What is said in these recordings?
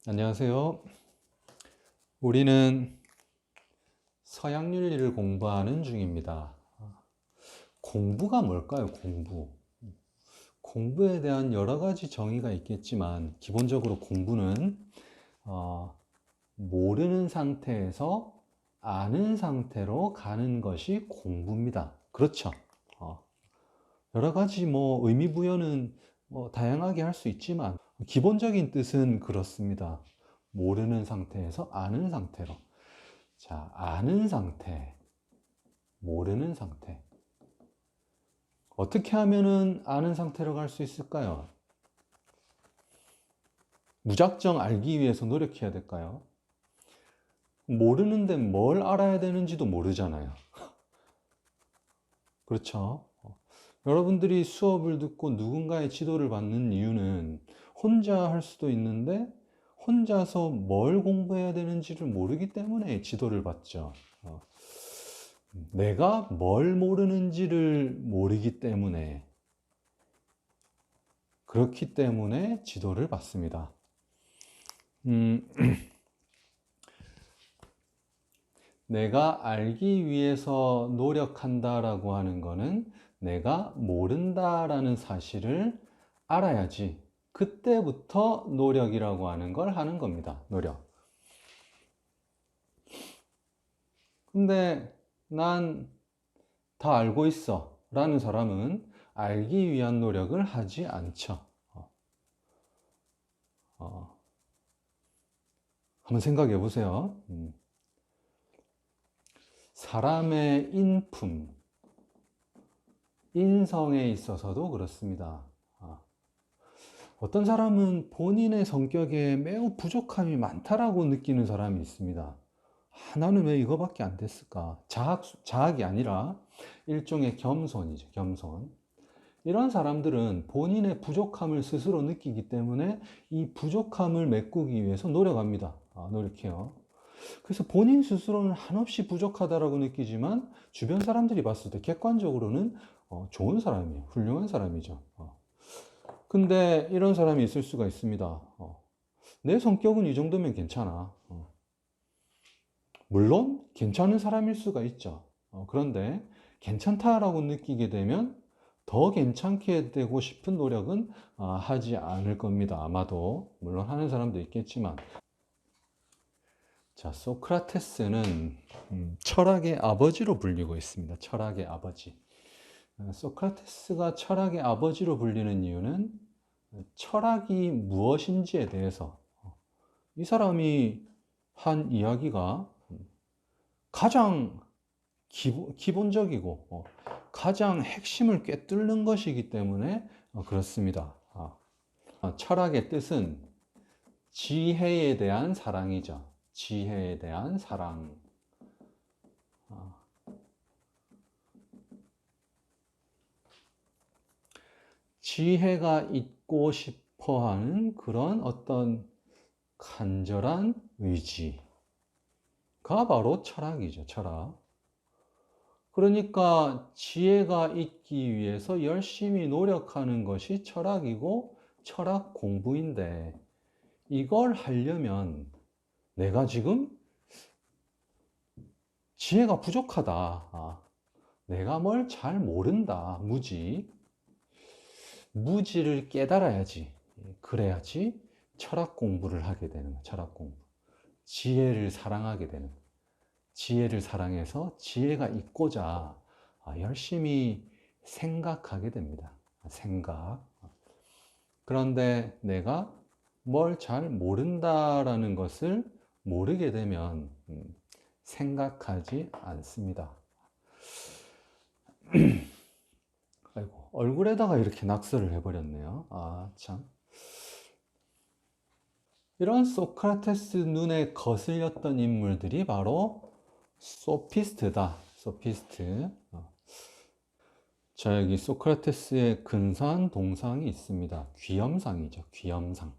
안녕하세요. 우리는 서양 윤리를 공부하는 중입니다. 공부가 뭘까요? 공부. 공부에 대한 여러 가지 정의가 있겠지만, 기본적으로 공부는 어, 모르는 상태에서 아는 상태로 가는 것이 공부입니다. 그렇죠? 어, 여러 가지 의미 부여는 다양하게 할 수 있지만, 기본적인 뜻은 그렇습니다. 모르는 상태에서 아는 상태로. 자, 아는 상태, 모르는 상태. 어떻게 하면은 아는 상태로 갈 수 있을까요? 무작정 알기 위해서 노력해야 될까요? 모르는데 뭘 알아야 되는지도 모르잖아요. 그렇죠? 여러분들이 수업을 듣고 누군가의 지도를 받는 이유는 혼자 할 수도 있는데 혼자서 뭘 공부해야 되는지를 모르기 때문에 지도를 받죠. 내가 뭘 모르는지를 모르기 때문에 그렇기 때문에 지도를 받습니다. 음, 내가 알기 위해서 노력한다라고 하는 거는 내가 모른다라는 사실을 알아야지. 그때부터 노력이라고 하는 걸 하는 겁니다. 노력. 근데 난 다 알고 있어 라는 사람은 알기 위한 노력을 하지 않죠. 어, 한번 생각해 보세요. 사람의 인품, 인성에 있어서도 그렇습니다. 어떤 사람은 본인의 성격에 매우 부족함이 많다라고 느끼는 사람이 있습니다. 나는 왜 이거밖에 안 됐을까? 자학이 아니라 일종의 겸손이죠, 겸손. 이런 사람들은 본인의 부족함을 스스로 느끼기 때문에 이 부족함을 메꾸기 위해서 노력합니다. 노력해요. 그래서 본인 스스로는 한없이 부족하다라고 느끼지만 주변 사람들이 봤을 때 객관적으로는 좋은 사람이에요. 훌륭한 사람이죠. 근데 이런 사람이 있을 수가 있습니다. 내 성격은 이 정도면 괜찮아. 물론 괜찮은 사람일 수가 있죠. 그런데 괜찮다라고 느끼게 되면 더 괜찮게 되고 싶은 노력은 하지 않을 겁니다. 아마도. 물론 하는 사람도 있겠지만. 자, 소크라테스는 철학의 아버지로 불리고 있습니다. 철학의 아버지. 소크라테스가 철학의 아버지로 불리는 이유는 철학이 무엇인지에 대해서 이 사람이 한 이야기가 가장 기본적이고 가장 핵심을 꿰뚫는 것이기 때문에 그렇습니다. 철학의 뜻은 지혜에 대한 사랑이죠. 지혜에 대한 사랑. 지혜가 있고 싶어 하는 그런 어떤 간절한 의지가 바로 철학이죠, 철학. 그러니까 지혜가 있기 위해서 열심히 노력하는 것이 철학이고 철학 공부인데 이걸 하려면 내가 지금 지혜가 부족하다. 내가 뭘 잘 모른다. 무지를 깨달아야지. 그래야지 철학 공부를 하게 되는 거야. 철학 공부. 지혜를 사랑하게 되는 거야. 지혜를 사랑해서 지혜가 있고자 열심히 생각하게 됩니다. 생각. 그런데 내가 뭘 잘 모른다라는 것을 모르게 되면 생각하지 않습니다. 아이고, 얼굴에다가 이렇게 낙서를 해버렸네요. 참. 이런 소크라테스 눈에 거슬렸던 인물들이 바로 소피스트다. 소피스트. 자, 여기 소크라테스의 근사한 동상이 있습니다. 귀염상이죠. 귀염상.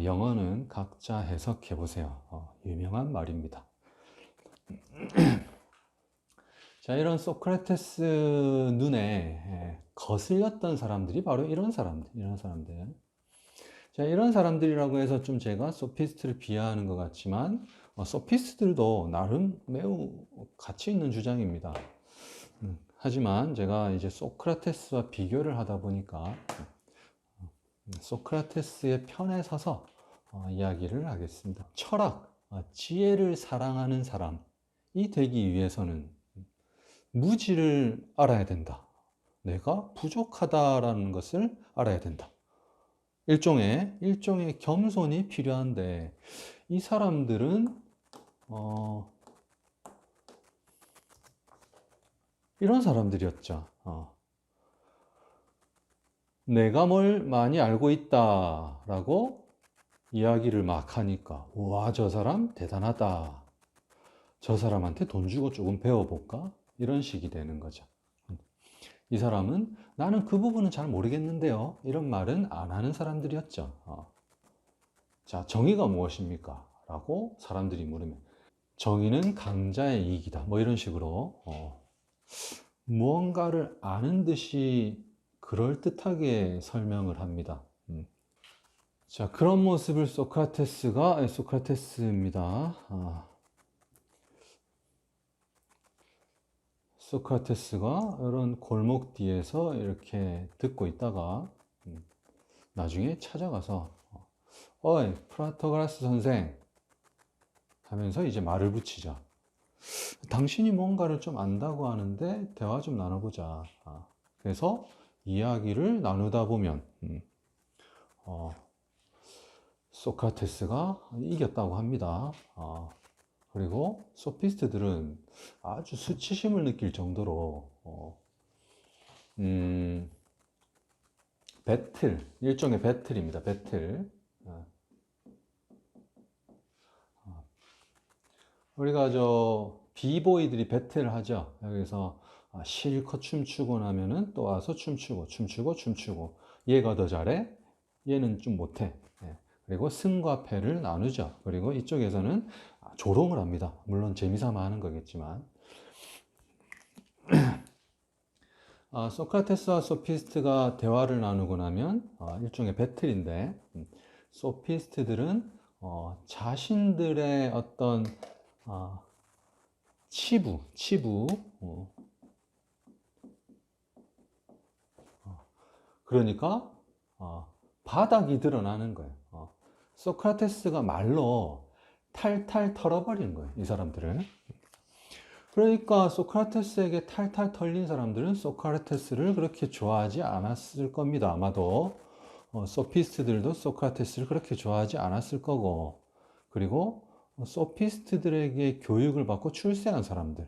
영어는 각자 해석해 보세요. 유명한 말입니다. 자, 이런 소크라테스 눈에 거슬렸던 사람들이 바로 이런 사람들. 자, 이런 사람들이라고 해서 좀 제가 소피스트를 비하하는 것 같지만 소피스트들도 나름 매우 가치 있는 주장입니다. 하지만 제가 이제 소크라테스와 비교를 하다 보니까 소크라테스의 편에 서서 이야기를 하겠습니다. 철학, 지혜를 사랑하는 사람이 되기 위해서는 무지를 알아야 된다. 내가 부족하다라는 것을 알아야 된다. 일종의 겸손이 필요한데, 이 사람들은, 이런 사람들이었죠. 내가 뭘 많이 알고 있다라고 이야기를 막 하니까, 와, 저 사람 대단하다. 저 사람한테 돈 주고 조금 배워볼까? 이런 식이 되는 거죠. 이 사람은 나는 그 부분은 잘 모르겠는데요. 이런 말은 안 하는 사람들이었죠. 자, 정의가 무엇입니까? 라고 사람들이 물으면 정의는 강자의 이익이다. 뭐 이런 식으로 무언가를 아는 듯이 그럴듯하게 설명을 합니다. 자, 그런 모습을 소크라테스입니다. 소크라테스가 이런 골목 뒤에서 이렇게 듣고 있다가 나중에 찾아가서 어이, 프라토그라스 선생 하면서 이제 말을 붙이죠. 당신이 뭔가를 좀 안다고 하는데 대화 좀 나눠보자. 그래서 이야기를 나누다 보면 소크라테스가 이겼다고 합니다. 그리고 소피스트들은 아주 수치심을 느낄 정도로 일종의 배틀입니다. 배틀. 우리가 비보이들이 배틀을 하죠. 여기서 실컷 춤추고 나면은 또 와서 춤추고. 얘가 더 잘해, 얘는 좀 못해. 예. 그리고 승과 패를 나누죠. 그리고 이쪽에서는 조롱을 합니다. 물론 재미삼아 하는 거겠지만. 소크라테스와 소피스트가 대화를 나누고 나면 일종의 배틀인데, 소피스트들은 자신들의 어떤 치부, 그러니까 바닥이 드러나는 거예요. 소크라테스가 말로 탈탈 털어버리는 거예요. 이 사람들은. 그러니까 소크라테스에게 탈탈 털린 사람들은 소크라테스를 그렇게 좋아하지 않았을 겁니다. 아마도 소피스트들도 소크라테스를 그렇게 좋아하지 않았을 거고, 그리고 소피스트들에게 교육을 받고 출세한 사람들,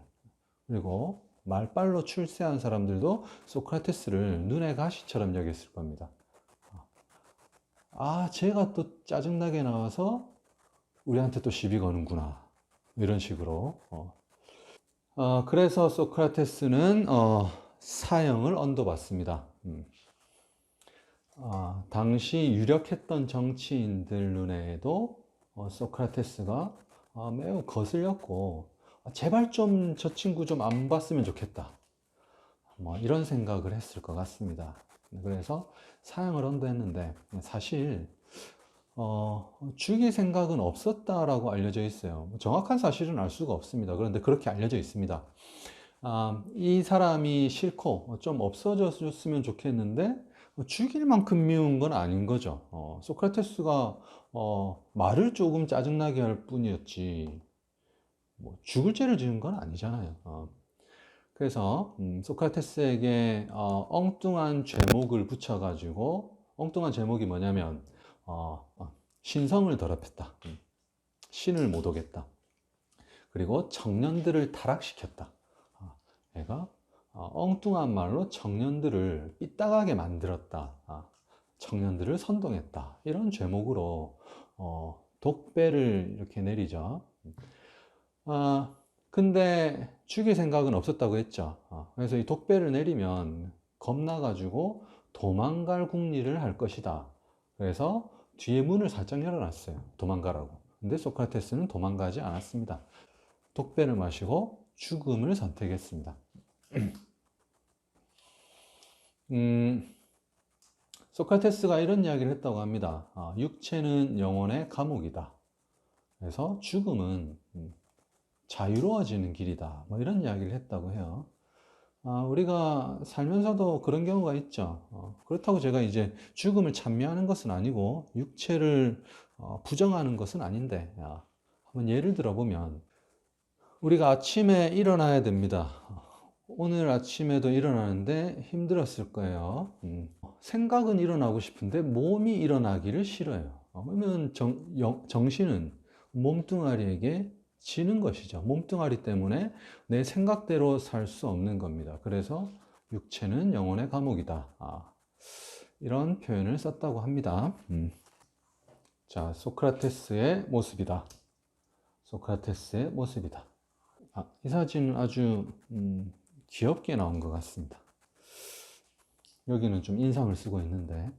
그리고 말빨로 출세한 사람들도 소크라테스를 눈의 가시처럼 여겼을 겁니다. 쟤가 또 짜증나게 나와서 우리한테 또 시비 거는구나. 이런 식으로. 그래서 소크라테스는 사형을 언도받습니다. 당시 유력했던 정치인들 눈에도 소크라테스가 매우 거슬렸고, 제발 좀 저 친구 좀 안 봤으면 좋겠다. 뭐 이런 생각을 했을 것 같습니다. 그래서 사형을 언도했는데 사실 죽일 생각은 없었다라고 알려져 있어요. 정확한 사실은 알 수가 없습니다. 그런데 그렇게 알려져 있습니다. 이 사람이 싫고 좀 없어졌으면 좋겠는데 죽일 만큼 미운 건 아닌 거죠. 소크라테스가 말을 조금 짜증나게 할 뿐이었지 뭐 죽을 죄를 지은 건 아니잖아요. 그래서 소크라테스에게 엉뚱한 제목을 붙여가지고, 엉뚱한 제목이 뭐냐면 신성을 더럽혔다, 신을 모독했다, 그리고 청년들을 타락시켰다. 얘가 엉뚱한 말로 청년들을 삐딱하게 만들었다, 청년들을 선동했다, 이런 제목으로 독배를 이렇게 내리죠. 근데 죽일 생각은 없었다고 했죠. 그래서 이 독배를 내리면 겁나가지고 도망갈 궁리를 할 것이다. 그래서 뒤에 문을 살짝 열어놨어요. 도망가라고. 근데 소크라테스는 도망가지 않았습니다. 독배를 마시고 죽음을 선택했습니다. 소크라테스가 이런 이야기를 했다고 합니다. 육체는 영혼의 감옥이다. 그래서 죽음은 자유로워지는 길이다. 뭐 이런 이야기를 했다고 해요. 우리가 살면서도 그런 경우가 있죠. 그렇다고 제가 이제 죽음을 찬미하는 것은 아니고 육체를 부정하는 것은 아닌데, 한번 예를 들어보면 우리가 아침에 일어나야 됩니다. 오늘 아침에도 일어나는데 힘들었을 거예요. 생각은 일어나고 싶은데 몸이 일어나기를 싫어요. 그러면 정신은 몸뚱아리에게 지는 것이죠. 몸뚱아리 때문에 내 생각대로 살 수 없는 겁니다. 그래서 육체는 영혼의 감옥이다. 이런 표현을 썼다고 합니다. 자, 소크라테스의 모습이다. 소크라테스의 모습이다. 이 사진은 아주 귀엽게 나온 것 같습니다. 여기는 좀 인상을 쓰고 있는데,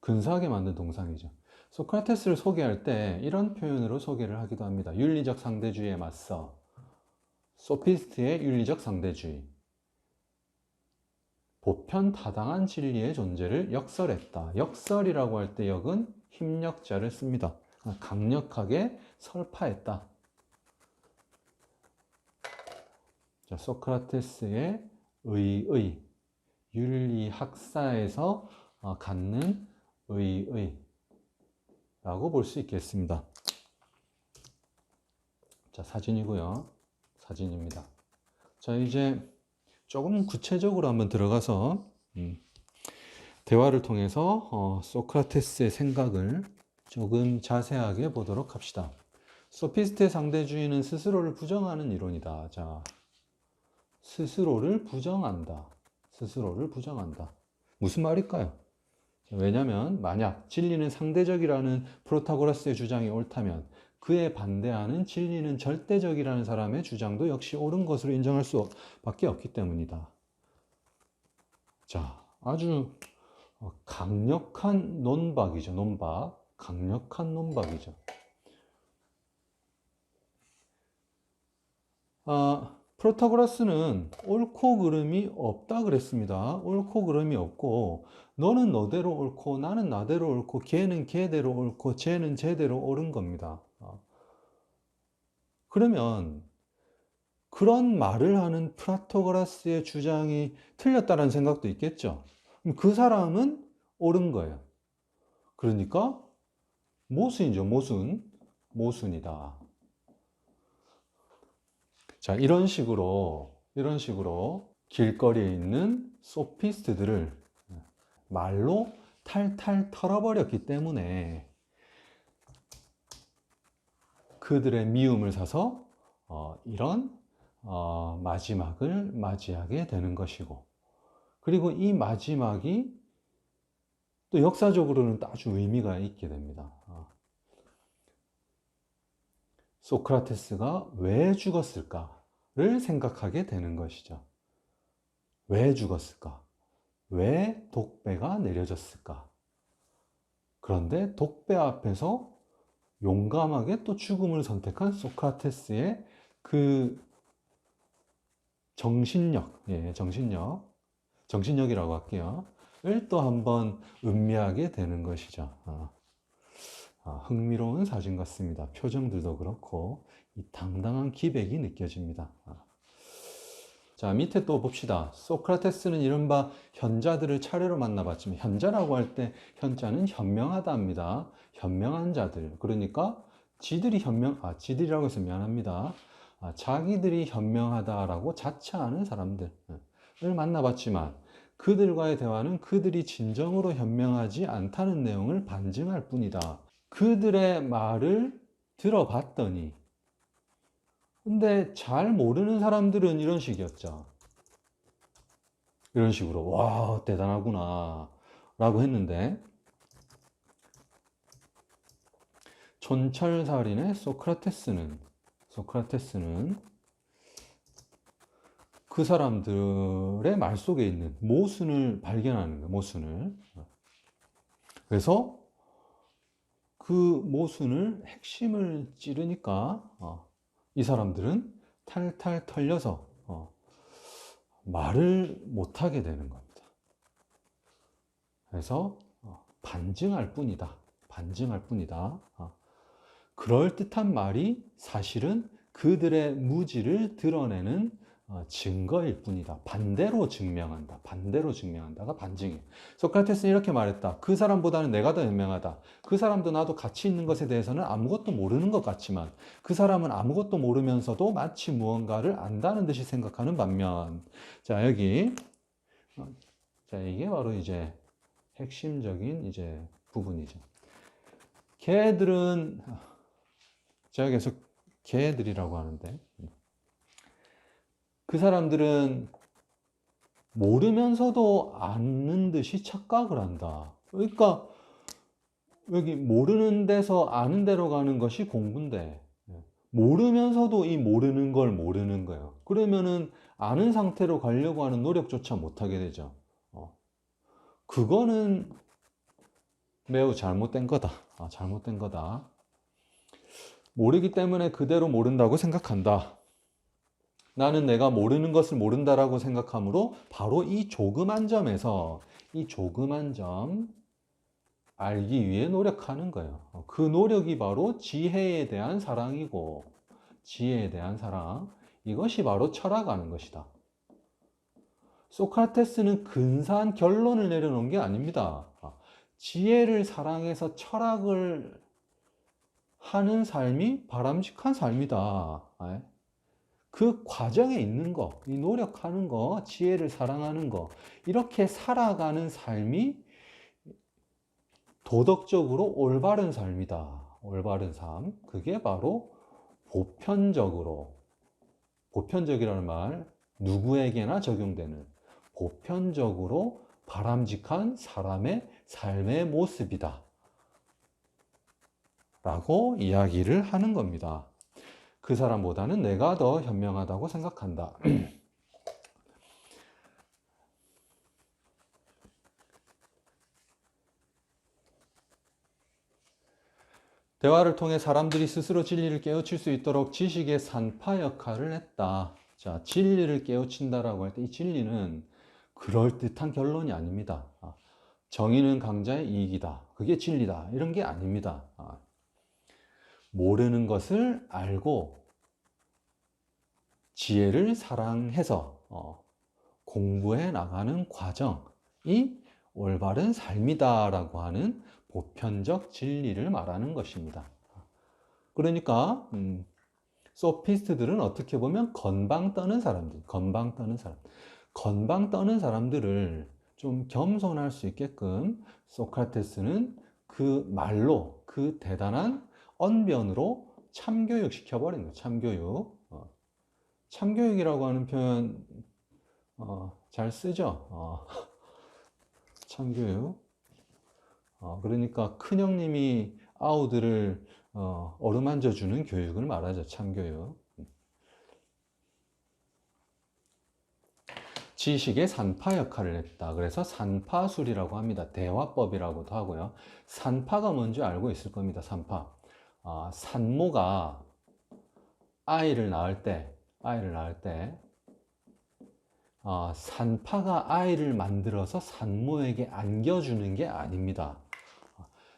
근사하게 만든 동상이죠. 소크라테스를 소개할 때 이런 표현으로 소개를 하기도 합니다. 윤리적 상대주의에 맞서 소피스트의 윤리적 상대주의, 보편 타당한 진리의 존재를 역설했다. 역설이라고 할 때 역은 힘력자를 씁니다. 강력하게 설파했다. 자, 소크라테스의 의의, 윤리학사에서 갖는 의의라고 볼 수 있겠습니다. 자, 사진이고요. 사진입니다. 자, 이제 조금 구체적으로 한번 들어가서 대화를 통해서 소크라테스의 생각을 조금 자세하게 보도록 합시다. 소피스트의 상대주의는 스스로를 부정하는 이론이다. 자, 스스로를 부정한다. 스스로를 부정한다. 무슨 말일까요? 왜냐하면 만약 진리는 상대적이라는 프로타고라스의 주장이 옳다면 그에 반대하는 진리는 절대적이라는 사람의 주장도 역시 옳은 것으로 인정할 수밖에 없기 때문이다. 자, 아주 강력한 논박이죠. 논박. 강력한 논박이죠. 프로타고라스는 옳고 그름이 없다 그랬습니다. 옳고 그름이 없고 너는 너대로 옳고 나는 나대로 옳고 걔는 걔대로 옳고 쟤는 쟤대로 옳은 겁니다. 그러면 그런 말을 하는 프로타고라스의 주장이 틀렸다는 생각도 있겠죠. 그 사람은 옳은 거예요. 그러니까 모순이죠. 모순이다. 자, 이런 식으로 길거리에 있는 소피스트들을 말로 탈탈 털어버렸기 때문에 그들의 미움을 사서 이런 마지막을 맞이하게 되는 것이고, 그리고 이 마지막이 또 역사적으로는 아주 의미가 있게 됩니다. 소크라테스가 왜 죽었을까를 생각하게 되는 것이죠. 왜 죽었을까? 왜 독배가 내려졌을까? 그런데 독배 앞에서 용감하게 또 죽음을 선택한 소크라테스의 그 정신력이라고 할게요. 을 또 한번 음미하게 되는 것이죠. 흥미로운 사진 같습니다. 표정들도 그렇고 이 당당한 기백이 느껴집니다. 자, 밑에 또 봅시다. 소크라테스는 이른바 현자들을 차례로 만나봤지만, 현자라고 할 때 현자는 현명하다입니다. 현명한 자들. 그러니까 지들이라고 해서 미안합니다. 자기들이 현명하다라고 자처하는 사람들을 만나봤지만 그들과의 대화는 그들이 진정으로 현명하지 않다는 내용을 반증할 뿐이다. 그들의 말을 들어봤더니, 근데 잘 모르는 사람들은 이런 식이었죠. 이런 식으로 와, 대단하구나 라고 했는데, 촌철살인의 소크라테스는 그 사람들의 말 속에 있는 모순을 발견하는 거예요. 모순을. 그래서 그 모순을 핵심을 찌르니까 이 사람들은 탈탈 털려서 말을 못하게 되는 겁니다. 그래서 반증할 뿐이다. 반증할 뿐이다. 그럴듯한 말이 사실은 그들의 무지를 드러내는 증거일 뿐이다. 반대로 증명한다. 반대로 증명한다가 반증이에요. 소크라테스는 이렇게 말했다. 그 사람보다는 내가 더 현명하다. 그 사람도 나도 가치 있는 것에 대해서는 아무것도 모르는 것 같지만 그 사람은 아무것도 모르면서도 마치 무언가를 안다는 듯이 생각하는 반면, 자, 여기, 자, 이게 바로 이제 핵심적인 이제 부분이죠. 걔들은, 제가 계속 걔들이라고 하는데, 그 사람들은 모르면서도 아는 듯이 착각을 한다. 그러니까 여기 모르는 데서 아는 데로 가는 것이 공부인데, 모르면서도 이 모르는 걸 모르는 거예요. 그러면은 아는 상태로 가려고 하는 노력조차 못하게 되죠. 그거는 매우 잘못된 거다. 잘못된 거다. 모르기 때문에 그대로 모른다고 생각한다. 나는 내가 모르는 것을 모른다라고 생각하므로 바로 이 조그만 점에서 이 조그만 점 알기 위해 노력하는 거예요. 그 노력이 바로 지혜에 대한 사랑이고, 지혜에 대한 사랑, 이것이 바로 철학하는 것이다. 소크라테스는 근사한 결론을 내려놓은 게 아닙니다. 지혜를 사랑해서 철학을 하는 삶이 바람직한 삶이다. 그 과정에 있는 거, 이 노력하는 거, 지혜를 사랑하는 거, 이렇게 살아가는 삶이 도덕적으로 올바른 삶이다. 올바른 삶. 그게 바로 보편적으로, 보편적이라는 말, 누구에게나 적용되는 보편적으로 바람직한 사람의 삶의 모습이다. 라고 이야기를 하는 겁니다. 그 사람보다는 내가 더 현명하다고 생각한다. 대화를 통해 사람들이 스스로 진리를 깨우칠 수 있도록 지식의 산파 역할을 했다. 자, 진리를 깨우친다라고 할 때 이 진리는 그럴듯한 결론이 아닙니다. 정의는 강자의 이익이다. 그게 진리다. 이런 게 아닙니다. 모르는 것을 알고 지혜를 사랑해서 공부해 나가는 과정이 올바른 삶이다라고 하는 보편적 진리를 말하는 것입니다. 그러니까 소피스트들은 어떻게 보면 건방 떠는 사람들, 건방 떠는 사람, 건방 떠는 사람들을 좀 겸손할 수 있게끔 소크라테스는 그 말로, 그 대단한 언변으로 참교육 시켜버린 거예요. 참교육. 참교육이라고 하는 표현 잘 쓰죠. 참교육. 그러니까 큰형님이 아우들을 어루만져 주는 교육을 말하죠. 참교육. 지식의 산파 역할을 했다. 그래서 산파술이라고 합니다. 대화법이라고도 하고요. 산파가 뭔지 알고 있을 겁니다. 산파. 산모가 아이를 낳을 때 산파가 아이를 만들어서 산모에게 안겨주는 게 아닙니다.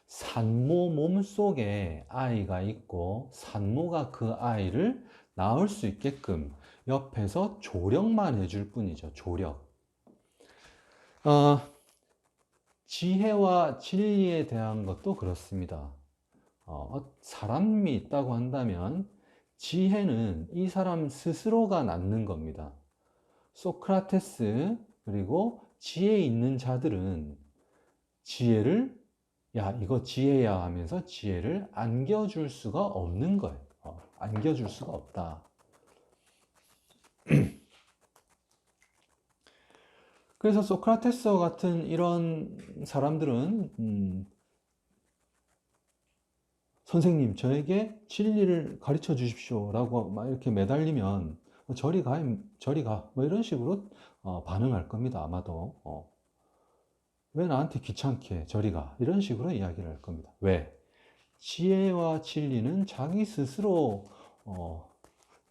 산모 몸속에 아이가 있고 산모가 그 아이를 낳을 수 있게끔 옆에서 조력만 해줄 뿐이죠. 조력. 지혜와 진리에 대한 것도 그렇습니다. 사람이 있다고 한다면 지혜는 이 사람 스스로가 낳는 겁니다. 소크라테스 그리고 지혜 있는 자들은 지혜를 야 이거 지혜야 하면서 지혜를 안겨줄 수가 없는 거예요. 안겨줄 수가 없다. 그래서 소크라테스와 같은 이런 사람들은 선생님 저에게 진리를 가르쳐 주십시오 라고 막 이렇게 매달리면 저리 가 뭐 이런 식으로 반응할 겁니다. 아마도 왜 나한테 귀찮게 저리 가 이런 식으로 이야기를 할 겁니다. 왜? 지혜와 진리는 자기 스스로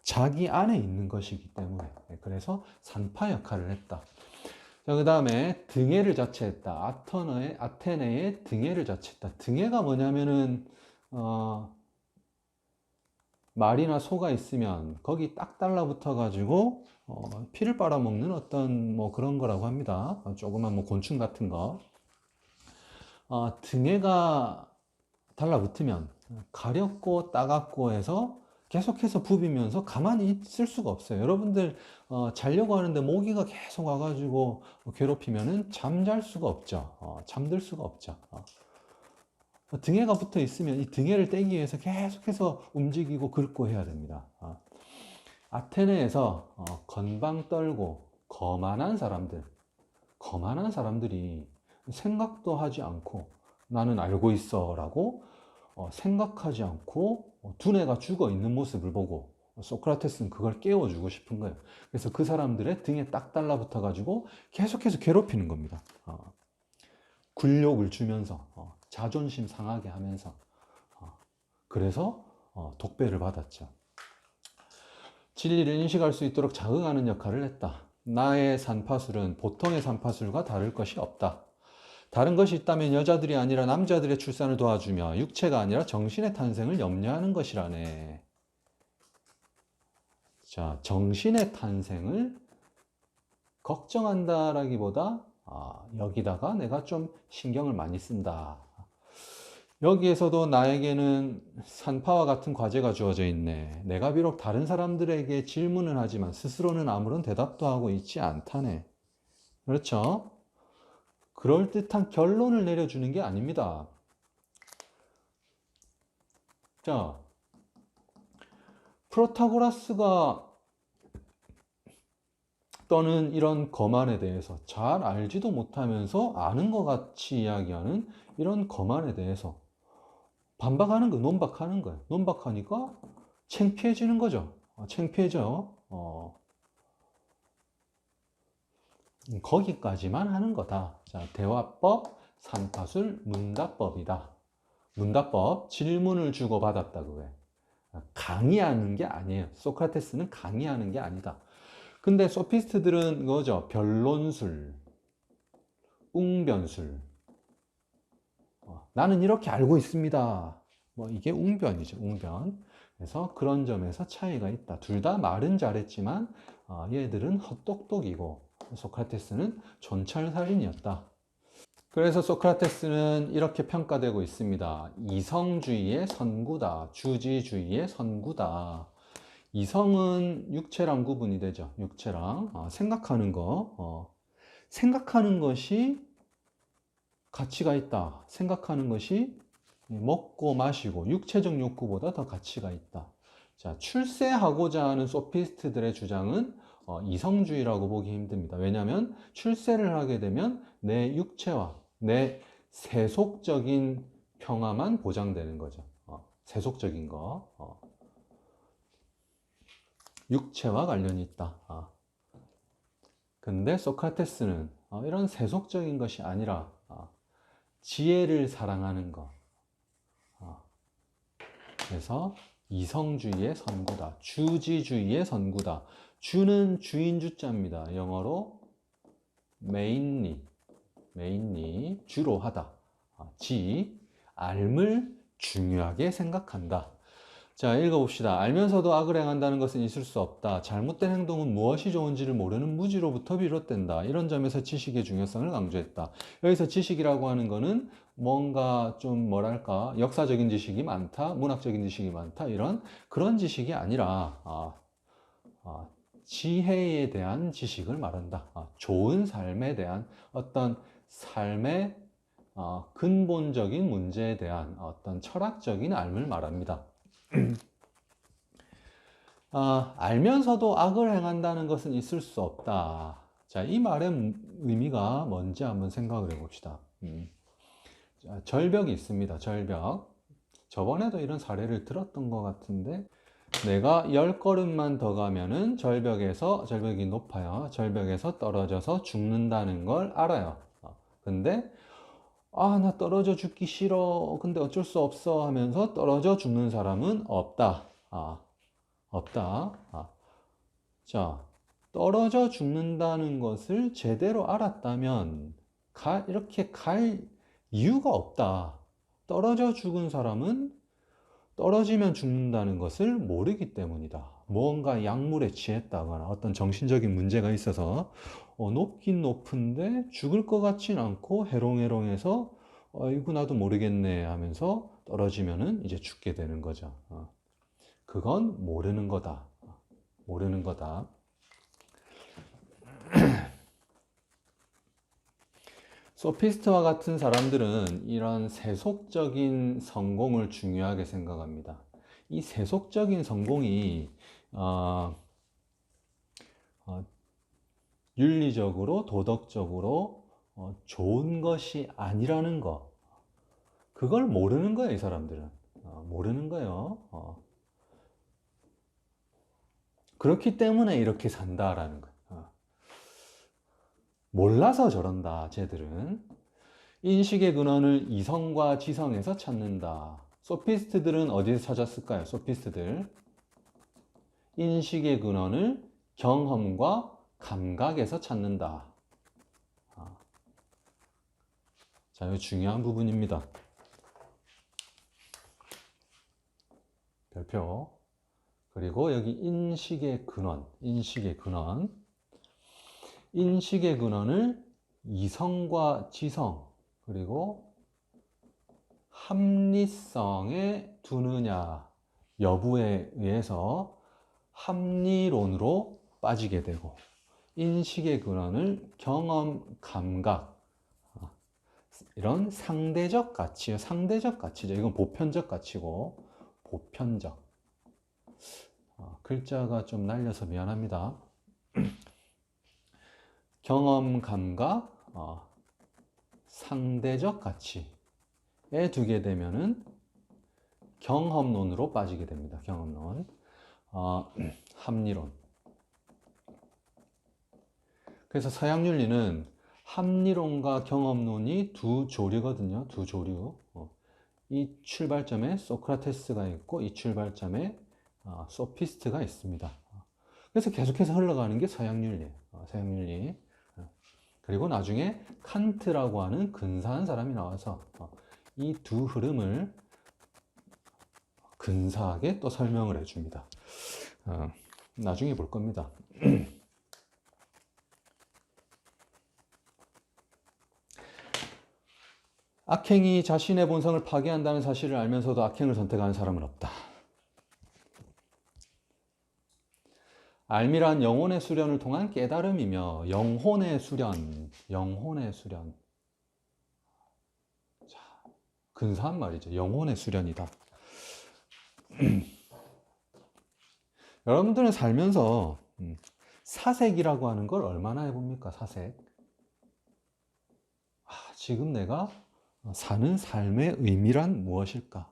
자기 안에 있는 것이기 때문에 그래서 산파 역할을 했다. 자, 그 다음에 등해를 자체했다. 아테네의 등해를 자체했다. 등해가 뭐냐면은, 말이나 소가 있으면 거기 딱 달라붙어 가지고 피를 빨아먹는 어떤 뭐 그런 거라고 합니다. 조그만 뭐 곤충 같은 거. 등해가 달라붙으면 가렵고 따갑고 해서 계속해서 부비면서 가만히 있을 수가 없어요. 여러분들 자려고 하는데 모기가 계속 와가지고 괴롭히면은 잠잘 수가 없죠. 잠들 수가 없죠. 등해가 붙어 있으면 이 등해를 떼기 위해서 계속해서 움직이고 긁고 해야 됩니다. 아테네에서 건방 떨고 거만한 사람들이 생각도 하지 않고 나는 알고 있어 라고 생각하지 않고 두뇌가 죽어 있는 모습을 보고 소크라테스는 그걸 깨워주고 싶은 거예요. 그래서 그 사람들의 등에 딱 달라붙어 가지고 계속해서 괴롭히는 겁니다. 굴욕을 주면서 자존심 상하게 하면서 그래서 독배를 받았죠. 진리를 인식할 수 있도록 자극하는 역할을 했다. 나의 산파술은 보통의 산파술과 다를 것이 없다. 다른 것이 있다면 여자들이 아니라 남자들의 출산을 도와주며 육체가 아니라 정신의 탄생을 염려하는 것이라네. 자, 정신의 탄생을 걱정한다라기보다 여기다가 내가 좀 신경을 많이 쓴다. 여기에서도 나에게는 산파와 같은 과제가 주어져 있네. 내가 비록 다른 사람들에게 질문을 하지만 스스로는 아무런 대답도 하고 있지 않다네. 그렇죠? 그럴듯한 결론을 내려주는 게 아닙니다. 자, 프로타고라스가 떠는 이런 거만에 대해서 잘 알지도 못하면서 아는 것 같이 이야기하는 이런 거만에 대해서 반박하는 거예요. 논박하는 거예요. 논박하니까 창피해지는 거죠. 창피해져. 거기까지만 하는 거다. 자, 대화법, 산파술, 문답법이다. 문답법, 질문을 주고받았다 그거예요. 강의하는 게 아니에요. 소크라테스는 강의하는 게 아니다. 근데 소피스트들은 그거죠. 변론술, 웅변술. 나는 이렇게 알고 있습니다. 뭐 이게 웅변이죠. 웅변. 그래서 그런 점에서 차이가 있다. 둘 다 말은 잘했지만 얘들은 헛똑똑이고 소크라테스는 촌철살인이었다. 그래서 소크라테스는 이렇게 평가되고 있습니다. 이성주의의 선구다. 주지주의의 선구다. 이성은 육체랑 구분이 되죠. 육체랑 생각하는 거. 생각하는 것이 가치가 있다. 생각하는 것이 먹고 마시고 육체적 욕구보다 더 가치가 있다. 자, 출세하고자 하는 소피스트들의 주장은 이성주의라고 보기 힘듭니다. 왜냐하면 출세를 하게 되면 내 육체와 내 세속적인 평화만 보장되는 거죠. 세속적인 거. 육체와 관련이 있다. 근데 소크라테스는 이런 세속적인 것이 아니라 지혜를 사랑하는 것. 그래서 이성주의의 선구다. 주지주의의 선구다. 주는 주인 주자입니다. 영어로 mainly, 주로 하다. 지, 알을 중요하게 생각한다. 자, 읽어봅시다. 알면서도 악을 행한다는 것은 있을 수 없다. 잘못된 행동은 무엇이 좋은지를 모르는 무지로부터 비롯된다. 이런 점에서 지식의 중요성을 강조했다. 여기서 지식이라고 하는 거는 뭔가 좀 뭐랄까 역사적인 지식이 많다, 문학적인 지식이 많다 이런 그런 지식이 아니라 지혜에 대한 지식을 말한다. 좋은 삶에 대한 어떤 삶의 근본적인 문제에 대한 어떤 철학적인 알을 말합니다. 알면서도 악을 행한다는 것은 있을 수 없다. 자, 이 말의 의미가 뭔지 한번 생각을 해봅시다. 자, 절벽이 있습니다. 절벽. 저번에도 이런 사례를 들었던 것 같은데, 내가 10걸음만 더 가면은 절벽이 높아요. 절벽에서 떨어져서 죽는다는 걸 알아요. 근데, 나 떨어져 죽기 싫어. 근데 어쩔 수 없어 하면서 떨어져 죽는 사람은 없다. 없다. 자, 떨어져 죽는다는 것을 제대로 알았다면 이렇게 갈 이유가 없다. 떨어져 죽은 사람은 떨어지면 죽는다는 것을 모르기 때문이다. 무언가 약물에 취했다거나 어떤 정신적인 문제가 있어서 높긴 높은데 죽을 것 같진 않고 해롱해롱해서 이거 나도 모르겠네 하면서 떨어지면은 이제 죽게 되는 거죠. 그건 모르는 거다. 모르는 거다. 소피스트와 같은 사람들은 이런 세속적인 성공을 중요하게 생각합니다. 이 세속적인 성공이 윤리적으로, 도덕적으로 좋은 것이 아니라는 거. 그걸 모르는 거예요, 이 사람들은. 모르는 거예요. 그렇기 때문에 이렇게 산다라는 거예요. 몰라서 저런다, 쟤들은. 인식의 근원을 이성과 지성에서 찾는다. 소피스트들은 어디서 찾았을까요? 소피스트들. 인식의 근원을 경험과 감각에서 찾는다. 자, 이거 중요한 부분입니다. 별표. 그리고 여기 인식의 근원, 인식의 근원. 인식의 근원을 이성과 지성, 그리고 합리성에 두느냐 여부에 의해서 합리론으로 빠지게 되고, 인식의 근원을 경험, 감각, 이런 상대적 가치요. 상대적 가치죠. 이건 보편적 가치고, 보편적. 글자가 좀 날려서 미안합니다. 경험, 감각, 상대적 가치에 두게 되면은 경험론으로 빠지게 됩니다. 경험론. 합리론. 그래서 서양윤리는 합리론과 경험론이 두 조류거든요. 두 조류. 이 출발점에 소크라테스가 있고 이 출발점에 소피스트가 있습니다. 그래서 계속해서 흘러가는 게 서양윤리예요. 서양윤리. 그리고 나중에 칸트라고 하는 근사한 사람이 나와서 이 두 흐름을 근사하게 또 설명을 해줍니다. 나중에 볼 겁니다. 악행이 자신의 본성을 파괴한다는 사실을 알면서도 악행을 선택하는 사람은 없다. 알미란 영혼의 수련을 통한 깨달음이며, 영혼의 수련, 영혼의 수련. 자, 근사한 말이죠. 영혼의 수련이다. 여러분들은 살면서 사색이라고 하는 걸 얼마나 해봅니까? 사색. 지금 내가 사는 삶의 의미란 무엇일까?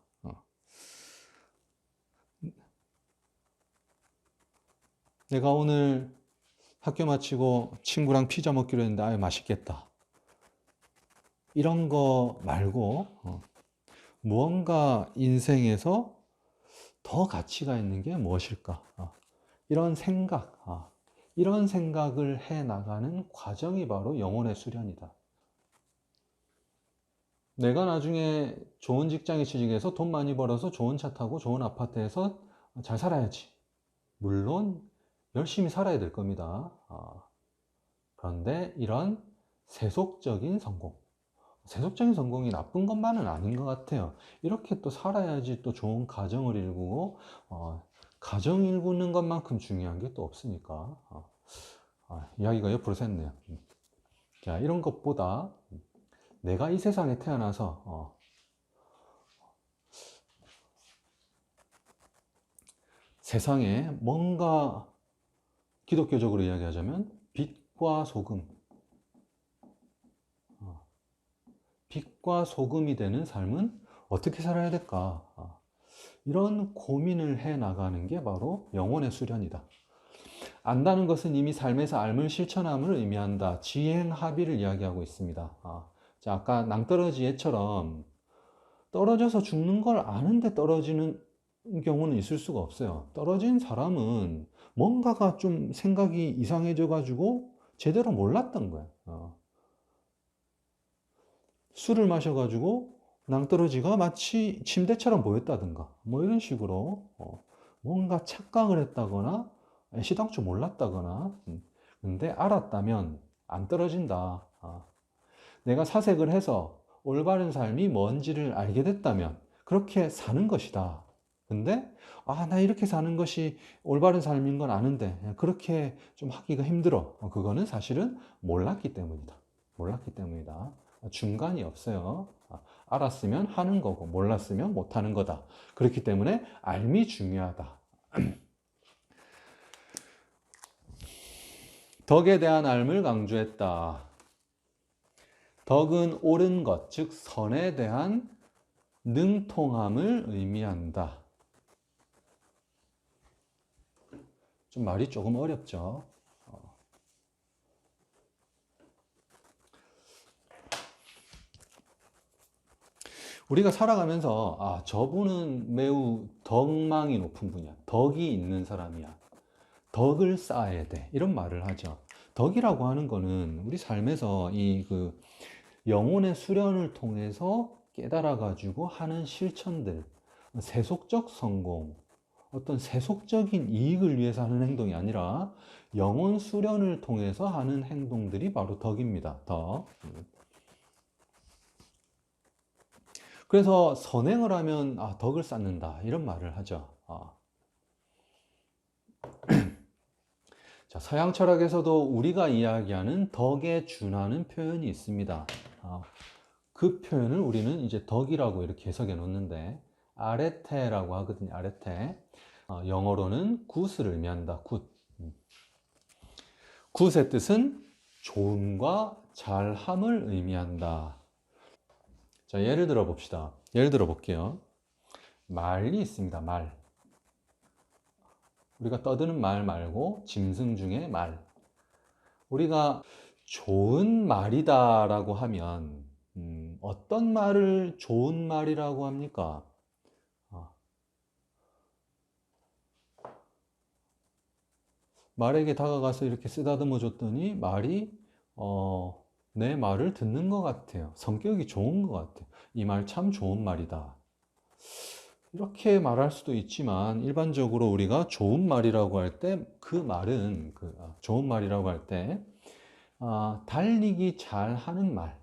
내가 오늘 학교 마치고 친구랑 피자 먹기로 했는데 아유 맛있겠다. 이런 거 말고 무언가 인생에서 더 가치가 있는 게 무엇일까? 이런 생각, 이런 생각을 해 나가는 과정이 바로 영혼의 수련이다. 내가 나중에 좋은 직장에 취직해서 돈 많이 벌어서 좋은 차 타고 좋은 아파트에서 잘 살아야지. 물론 열심히 살아야 될 겁니다. 그런데 이런 세속적인 성공, 세속적인 성공이 나쁜 것만은 아닌 것 같아요. 이렇게 또 살아야지 또 좋은 가정을 일구고, 가정 일구는 것만큼 중요한 게 또 없으니까. 이야기가 옆으로 샜네요. 자, 이런 것보다 내가 이 세상에 태어나서 세상에 뭔가 기독교적으로 이야기하자면 빛과 소금, 빛과 소금이 되는 삶은 어떻게 살아야 될까? 이런 고민을 해 나가는 게 바로 영혼의 수련이다. 안다는 것은 이미 삶에서 알물 실천함을 의미한다. 지행합의를 이야기하고 있습니다. 자, 아까 낭떠러지 애처럼 떨어져서 죽는 걸 아는데 떨어지는 경우는 있을 수가 없어요. 떨어진 사람은 뭔가가 좀 생각이 이상해져 가지고 제대로 몰랐던 거야. 술을 마셔 가지고 낭떠러지가 마치 침대처럼 보였다든가 뭐 이런 식으로 뭔가 착각을 했다거나 애시당초 몰랐다거나 근데 알았다면 안 떨어진다. 내가 사색을 해서 올바른 삶이 뭔지를 알게 됐다면 그렇게 사는 것이다. 근데 나 이렇게 사는 것이 올바른 삶인 건 아는데 그렇게 좀 하기가 힘들어. 그거는 사실은 몰랐기 때문이다. 몰랐기 때문이다. 중간이 없어요. 알았으면 하는 거고 몰랐으면 못 하는 거다. 그렇기 때문에 알미 중요하다. 덕에 대한 알을 강조했다. 덕은 옳은 것, 즉 선에 대한 능통함을 의미한다. 좀 말이 조금 어렵죠. 우리가 살아가면서 저분은 매우 덕망이 높은 분이야. 덕이 있는 사람이야. 덕을 쌓아야 돼. 이런 말을 하죠. 덕이라고 하는 거는 우리 삶에서 영혼의 수련을 통해서 깨달아 가지고 하는 실천들, 세속적 성공, 어떤 세속적인 이익을 위해서 하는 행동이 아니라 영혼 수련을 통해서 하는 행동들이 바로 덕입니다. 덕. 그래서 선행을 하면 덕을 쌓는다 이런 말을 하죠. 자, 서양 철학에서도 우리가 이야기하는 덕에 준하는 표현이 있습니다. 그 표현을 우리는 이제 덕이라고 이렇게 해석해 놓는데 아레테라고 하거든요. 아레테. 영어로는 굿을 의미한다. 굿. 굿의 뜻은 좋음과 잘함을 의미한다. 자, 예를 들어 봅시다. 예를 들어 볼게요. 말이 있습니다. 말. 우리가 떠드는 말 말고 짐승 중에 말. 우리가 좋은 말이다라고 하면 어떤 말을 좋은 말이라고 합니까? 말에게 다가가서 이렇게 쓰다듬어 줬더니 말이 내 말을 듣는 것 같아요. 성격이 좋은 것 같아요. 이 말 참 좋은 말이다. 이렇게 말할 수도 있지만 일반적으로 우리가 좋은 말이라고 할 때 그 말은 좋은 말이라고 할 때 달리기 잘 하는 말.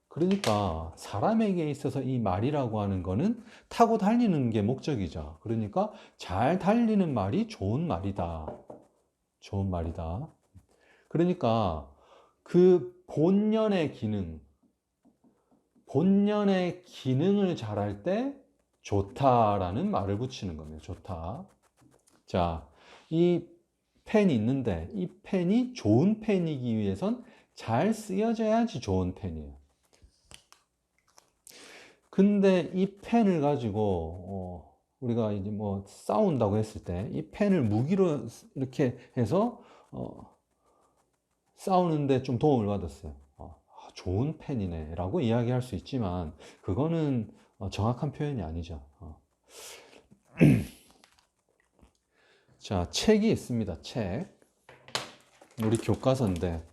그러니까 사람에게 있어서 이 말이라고 하는 거는 타고 달리는 게 목적이죠. 그러니까 잘 달리는 말이 좋은 말이다. 좋은 말이다. 그러니까 그 본연의 기능을 잘할 때 좋다라는 말을 붙이는 겁니다. 좋다. 자, 이 펜이 있는데 이 펜이 좋은 펜이기 위해선 잘 쓰여져야지 좋은 펜이에요. 근데 이 펜을 가지고 우리가 이제 뭐 싸운다고 했을 때 이 펜을 무기로 이렇게 해서 싸우는데 좀 도움을 받았어요. 좋은 펜이네 라고 이야기할 수 있지만 그거는 정확한 표현이 아니죠. 자, 책이 있습니다. 책. 우리 교과서인데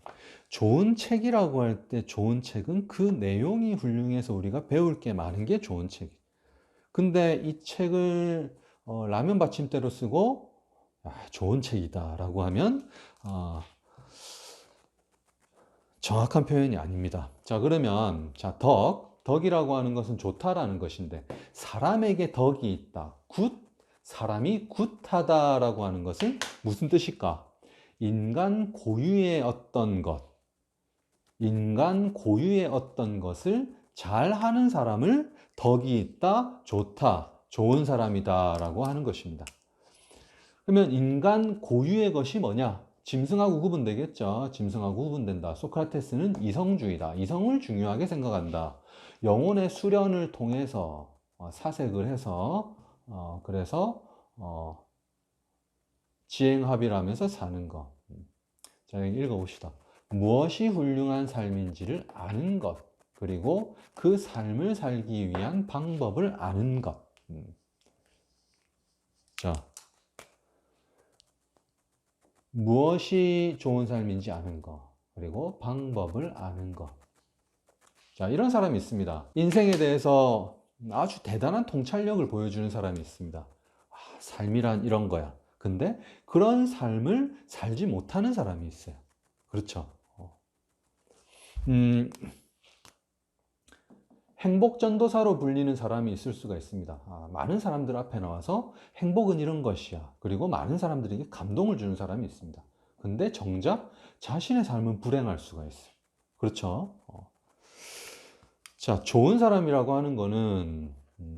좋은 책이라고 할 때 좋은 책은 그 내용이 훌륭해서 우리가 배울 게 많은 게 좋은 책. 근데 이 책을 라면 받침대로 쓰고 좋은 책이다 라고 하면 정확한 표현이 아닙니다. 자, 그러면 덕이라고 하는 것은 좋다라는 것인데 사람에게 덕이 있다. 사람이 굿하다라고 하는 것은 무슨 뜻일까? 인간 고유의 어떤 것을 잘 하는 사람을 덕이 있다, 좋다, 좋은 사람이다 라고 하는 것입니다. 그러면 인간 고유의 것이 뭐냐? 짐승하고 구분되겠죠. 짐승하고 구분된다. 소크라테스는 이성주의다. 이성을 중요하게 생각한다. 영혼의 수련을 통해서 사색을 해서 그래서 지행합의하면서 사는 것. 자, 읽어봅시다. 무엇이 훌륭한 삶인지를 아는 것, 그리고 그 삶을 살기 위한 방법을 아는 것. 자, 무엇이 좋은 삶인지 아는 거, 그리고 방법을 아는 거. 자, 이런 사람이 있습니다. 인생에 대해서 아주 대단한 통찰력을 보여주는 사람이 있습니다. 아, 삶이란 이런 거야. 근데 그런 삶을 살지 못하는 사람이 있어요. 그렇죠. 행복 전도사로 불리는 사람이 있을 수가 있습니다. 아, 많은 사람들 앞에 나와서 행복은 이런 것이야. 그리고 많은 사람들에게 감동을 주는 사람이 있습니다. 근데 정작 자신의 삶은 불행할 수가 있어요. 그렇죠. 자, 좋은 사람이라고 하는 거는,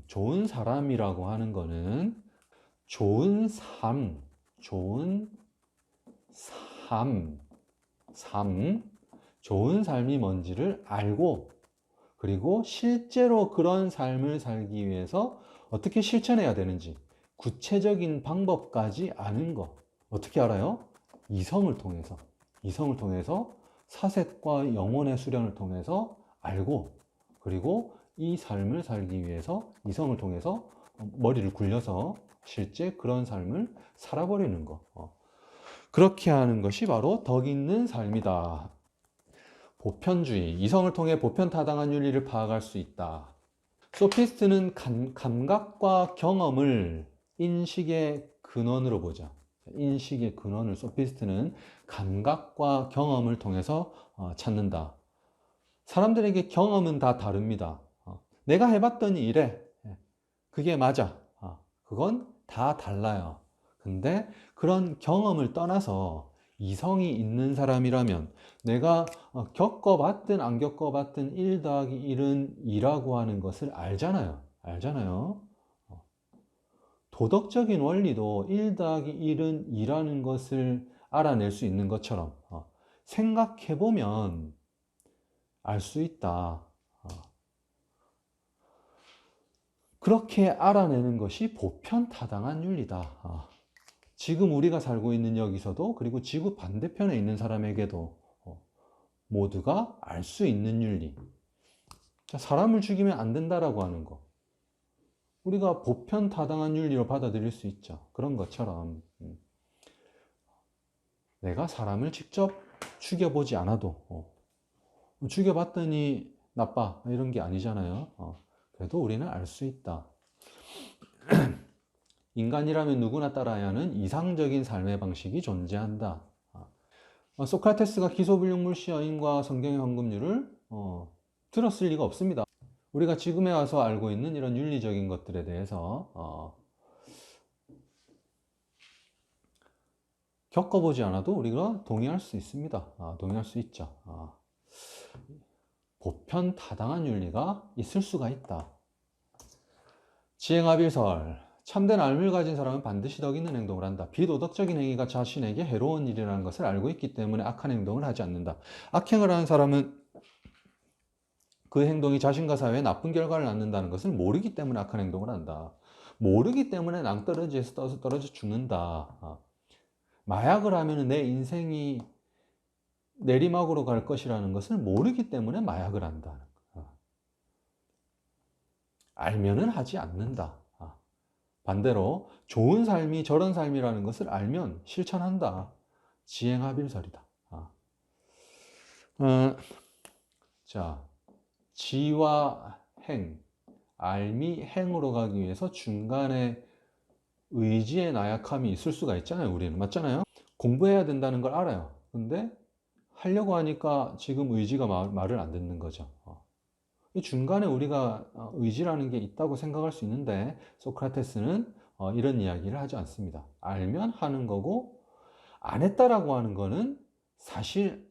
좋은 사람이라고 하는 거는, 좋은 삶, 좋은 삶, 좋은 삶이 뭔지를 알고, 그리고 실제로 그런 삶을 살기 위해서 어떻게 실천해야 되는지, 구체적인 방법까지 아는 거. 어떻게 알아요? 이성을 통해서. 이성을 통해서 사색과 영혼의 수련을 통해서 알고, 그리고 이 삶을 살기 위해서 이성을 통해서 머리를 굴려서 실제 그런 삶을 살아버리는 거. 그렇게 하는 것이 바로 덕 있는 삶이다. 보편주의, 이성을 통해 보편타당한 윤리를 파악할 수 있다. 소피스트는 감각과 경험을 인식의 근원으로 보자. 인식의 근원을 소피스트는 감각과 경험을 통해서 찾는다. 사람들에게 경험은 다 다릅니다. 내가 해봤더니 이래. 그게 맞아. 그건 다 달라요. 근데 그런 경험을 떠나서 이성이 있는 사람이라면 내가 겪어봤든 안 겪어봤든 1 더하기 1은 2라고 하는 것을 알잖아요. 알잖아요. 도덕적인 원리도 1 더하기 1은 2라는 것을 알아낼 수 있는 것처럼 생각해보면 알 수 있다. 그렇게 알아내는 것이 보편타당한 윤리다. 지금 우리가 살고 있는 여기서도, 그리고 지구 반대편에 있는 사람에게도 모두가 알 수 있는 윤리. 자, 사람을 죽이면 안 된다라고 하는 거. 우리가 보편타당한 윤리로 받아들일 수 있죠. 그런 것처럼 내가 사람을 직접 죽여보지 않아도 죽여봤더니 나빠 이런 게 아니잖아요. 그래도 우리는 알 수 있다. 인간이라면 누구나 따라야 하는 이상적인 삶의 방식이 존재한다. 소크라테스가 기소불능물시 여인과 성경의 황금률을 들었을 리가 없습니다. 우리가 지금에 와서 알고 있는 이런 윤리적인 것들에 대해서 겪어보지 않아도 우리가 동의할 수 있습니다. 동의할 수 있죠. 보편타당한 윤리가 있을 수가 있다. 지행합일설. 참된 알을 가진 사람은 반드시 덕 있는 행동을 한다. 비도덕적인 행위가 자신에게 해로운 일이라는 것을 알고 있기 때문에 악한 행동을 하지 않는다. 악행을 하는 사람은 그 행동이 자신과 사회에 나쁜 결과를 낳는다는 것을 모르기 때문에 악한 행동을 한다. 모르기 때문에 낭떠러지에서 떨어져 죽는다. 마약을 하면 내 인생이 내리막으로 갈 것이라는 것을 모르기 때문에 마약을 한다. 알면은 하지 않는다. 반대로 좋은 삶이 저런 삶이라는 것을 알면 실천한다. 지행합일설이다. 자, 지와 행, 알미 행으로 가기 위해서 중간에 의지의 나약함이 있을 수가 있잖아요. 우리는 맞잖아요. 공부해야 된다는 걸 알아요. 근데 하려고 하니까 지금 의지가 말을 안 듣는 거죠. 이 중간에 우리가 의지라는 게 있다고 생각할 수 있는데 소크라테스는 이런 이야기를 하지 않습니다. 알면 하는 거고 안 했다라고 하는 거는 사실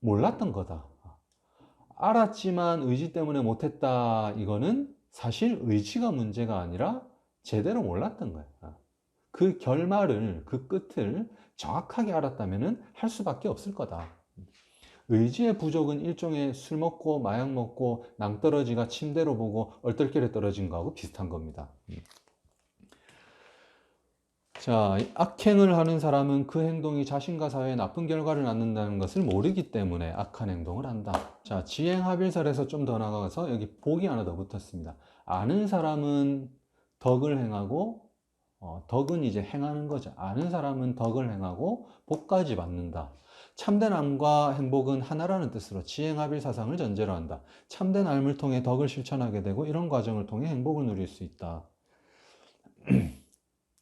몰랐던 거다. 알았지만 의지 때문에 못했다. 이거는 사실 의지가 문제가 아니라 제대로 몰랐던 거야. 그 결말을, 그 끝을 정확하게 알았다면 할 수밖에 없을 거다. 의지의 부족은 일종의 술 먹고 마약 먹고 낭떠러지가 침대로 보고 얼떨결에 떨어진 거하고 비슷한 겁니다. 자, 악행을 하는 사람은 그 행동이 자신과 사회에 나쁜 결과를 낳는다는 것을 모르기 때문에 악한 행동을 한다. 자, 지행합일설에서 좀 더 나가서 여기 복이 하나 더 붙었습니다. 아는 사람은 덕을 행하고 덕은 이제 행하는 거죠. 아는 사람은 덕을 행하고 복까지 받는다. 참된 암과 행복은 하나라는 뜻으로 지행합일 사상을 전제로 한다. 참된 삶을 통해 덕을 실천하게 되고 이런 과정을 통해 행복을 누릴 수 있다.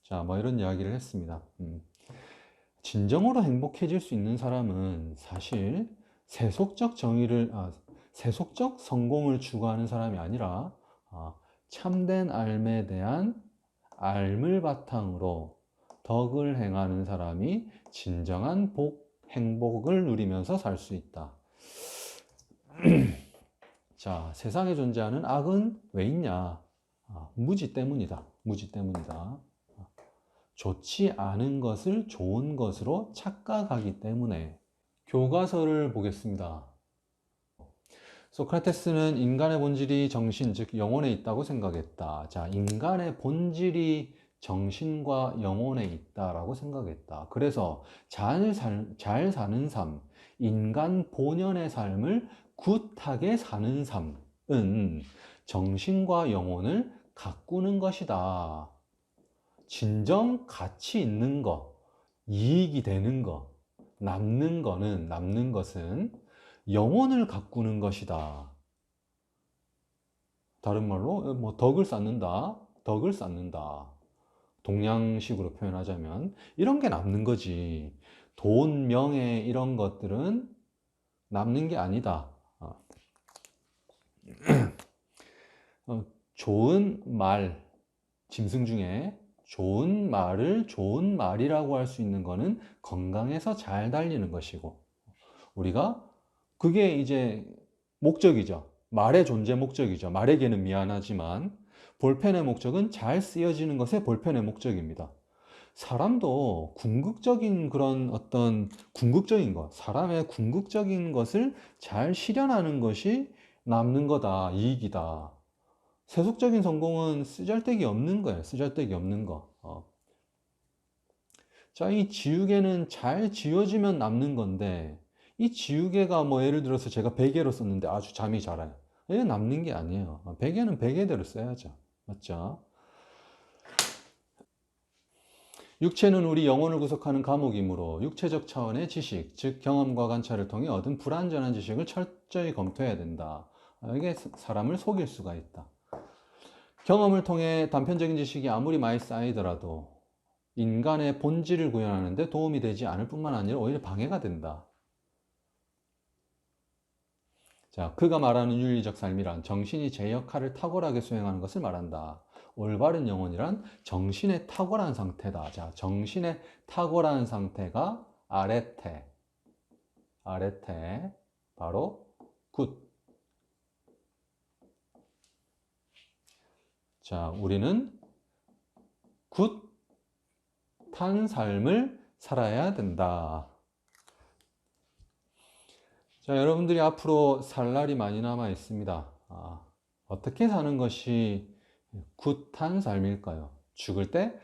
자, 뭐 이런 이야기를 했습니다. 진정으로 행복해질 수 있는 사람은 사실 세속적 세속적 성공을 추구하는 사람이 아니라 참된 삶에 대한 삶을 바탕으로 덕을 행하는 사람이 진정한 행복을 누리면서 살 수 있다. 자, 세상에 존재하는 악은 왜 있냐? 무지 때문이다. 무지 때문이다. 좋지 않은 것을 좋은 것으로 착각하기 때문에. 교과서를 보겠습니다. 소크라테스는 인간의 본질이 정신, 즉 영혼에 있다고 생각했다. 자, 인간의 본질이 정신과 영혼에 있다라고 생각했다. 그래서 잘 사는 삶, 인간 본연의 삶을 굿하게 사는 삶은 정신과 영혼을 가꾸는 것이다. 진정 가치 있는 것, 이익이 되는 것, 남는 것은 영혼을 가꾸는 것이다. 다른 말로 뭐 덕을 쌓는다. 덕을 쌓는다. 동양식으로 표현하자면 이런 게 남는 거지. 돈, 명예 이런 것들은 남는 게 아니다. 좋은 말, 짐승 중에 좋은 말을 좋은 말이라고 할 수 있는 거는 건강해서 잘 달리는 것이고, 우리가 그게 이제 목적이죠. 말의 존재 목적이죠. 말에게는 미안하지만 볼펜의 목적은 잘 쓰여지는 것의 볼펜의 목적입니다. 사람도 궁극적인 그런 어떤 궁극적인 것, 사람의 궁극적인 것을 잘 실현하는 것이 남는 거다, 이익이다. 세속적인 성공은 쓰잘데기 없는 거예요. 쓰잘데기 없는 거. 자, 이 지우개는 잘 지워지면 남는 건데, 이 지우개가 뭐 예를 들어서 제가 베개로 썼는데 아주 잠이 잘 와요. 이게 남는 게 아니에요. 베개는 베개대로 써야죠. 맞죠? 육체는 우리 영혼을 구성하는 감옥이므로 육체적 차원의 지식, 즉 경험과 관찰을 통해 얻은 불완전한 지식을 철저히 검토해야 된다. 이게 사람을 속일 수가 있다. 경험을 통해 단편적인 지식이 아무리 많이 쌓이더라도 인간의 본질을 구현하는 데 도움이 되지 않을 뿐만 아니라 오히려 방해가 된다. 자, 그가 말하는 윤리적 삶이란 정신이 제 역할을 탁월하게 수행하는 것을 말한다. 올바른 영혼이란 정신의 탁월한 상태다. 자, 정신의 탁월한 상태가 아레테. 아레테. 바로 굿. 자, 우리는 굿한 삶을 살아야 된다. 자, 여러분들이 앞으로 살 날이 많이 남아 있습니다. 어떻게 사는 것이 굿한 삶일까요? 죽을 때,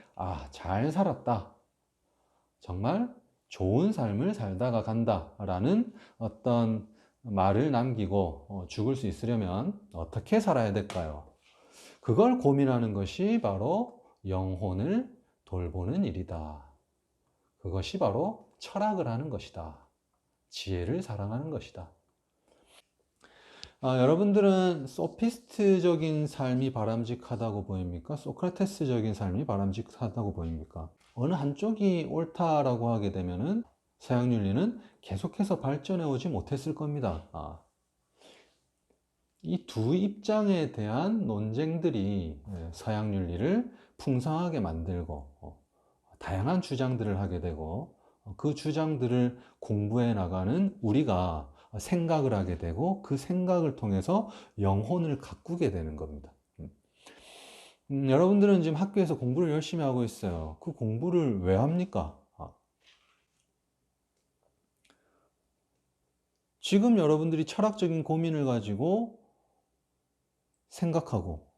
잘 살았다. 정말 좋은 삶을 살다가 간다. 라는 어떤 말을 남기고 죽을 수 있으려면 어떻게 살아야 될까요? 그걸 고민하는 것이 바로 영혼을 돌보는 일이다. 그것이 바로 철학을 하는 것이다. 지혜를 사랑하는 것이다. 여러분들은 소피스트적인 삶이 바람직하다고 보입니까? 소크라테스적인 삶이 바람직하다고 보입니까? 어느 한쪽이 옳다라고 하게 되면은 서양윤리는 계속해서 발전해 오지 못했을 겁니다. 이 두 입장에 대한 논쟁들이 서양윤리를 풍성하게 만들고 다양한 주장들을 하게 되고 그 주장들을 공부해 나가는 우리가 생각을 하게 되고 그 생각을 통해서 영혼을 가꾸게 되는 겁니다. 여러분들은 지금 학교에서 공부를 열심히 하고 있어요. 그 공부를 왜 합니까? 지금 여러분들이 철학적인 고민을 가지고 생각하고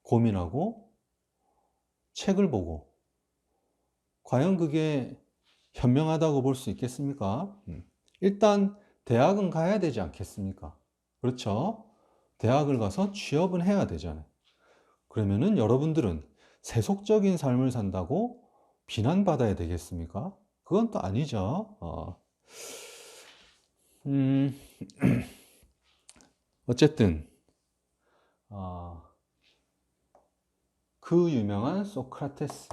고민하고 책을 보고 과연 그게 현명하다고 볼 수 있겠습니까? 일단 대학은 가야 되지 않겠습니까? 그렇죠? 대학을 가서 취업은 해야 되잖아요. 그러면은 여러분들은 세속적인 삶을 산다고 비난받아야 되겠습니까? 그건 또 아니죠. 음, 어쨌든, 어, 그 유명한 소크라테스에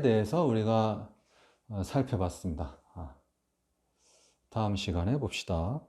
대해서 우리가 살펴봤습니다. 다음 시간에 봅시다.